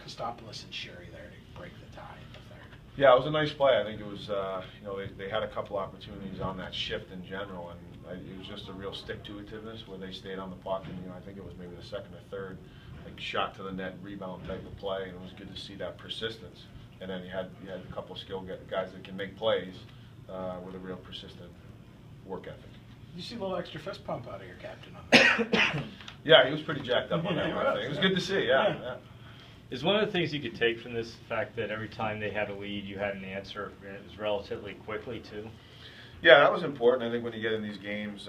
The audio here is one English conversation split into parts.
Costopoulos and Sherry there to break the tie in the third. Yeah, it was a nice play. I think it was, you know, they had a couple opportunities on that shift in general, and it was just a real stick-to-itiveness where they stayed on the puck, and, you know, I think it was maybe the second or third, like shot to the net, rebound type of play, and it was good to see that persistence. And then you had a couple of skill guys that can make plays with a real persistent work ethic. Did you see a little extra fist pump out of your captain on that? Yeah, he was pretty jacked up on that one, I think. It was good to see, yeah. Is one of the things you could take from this fact that every time they had a lead, you had an answer, and it was relatively quickly, too? Yeah, that was important. I think when you get in these games,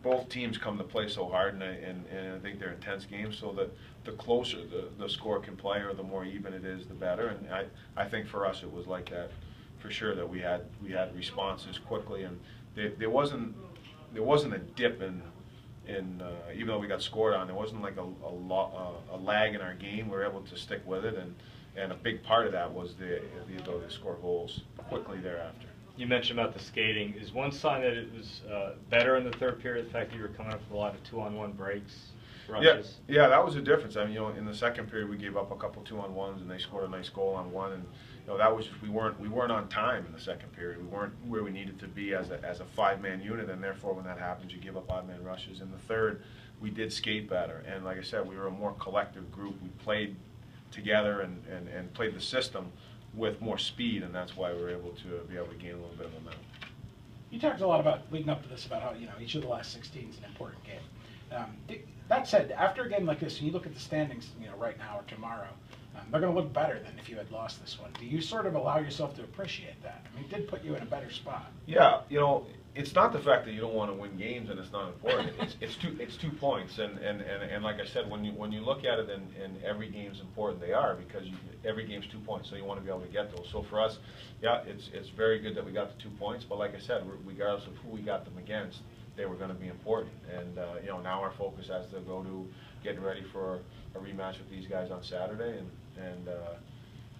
both teams come to play so hard, and I think they're intense games, so that the closer the score can play or the more even it is, the better. And I think for us it was like that for sure, that we had responses quickly, and there wasn't a dip in even though we got scored on, there wasn't like a lag in our game. We were able to stick with it, and a big part of that was the ability to score goals quickly thereafter. You mentioned about the skating. Is one sign that it was better in the third period, the fact that you were coming up with a lot of 2-on-1 breaks, rushes? Yeah, that was a difference. I mean, you know, in the second period we gave up a couple 2-on-1s, and they scored a nice goal on one, and you know, that was just, we weren't on time in the second period. We weren't where we needed to be as a five-man unit, and therefore when that happens, you give up odd-man rushes. In the third, we did skate better, and like I said, we were a more collective group. We played together and played the system with more speed, and that's why we were able to gain a little bit of momentum. You talked a lot about, leading up to this, about how, you know, each of the last 16 is an important game. That said, after a game like this, and you look at the standings, you know, right now or tomorrow, they're going to look better than if you had lost this one. Do you sort of allow yourself to appreciate that? I mean, it did put you in a better spot. Yeah, you know, it's not the fact that you don't want to win games and it's not important. It's 2 points, and like I said, when you look at it, and every game's important, they are, because every game's 2 points, so you want to be able to get those. So for us, yeah, it's very good that we got the 2 points, but like I said, regardless of who we got them against, they were going to be important. And you know, now our focus has to go to getting ready for a rematch with these guys on Saturday, and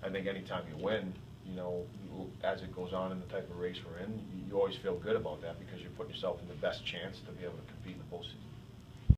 I think anytime you win, you know, as it goes on in the type of race we're in, you always feel good about that, because you're putting yourself in the best chance to be able to compete in the postseason.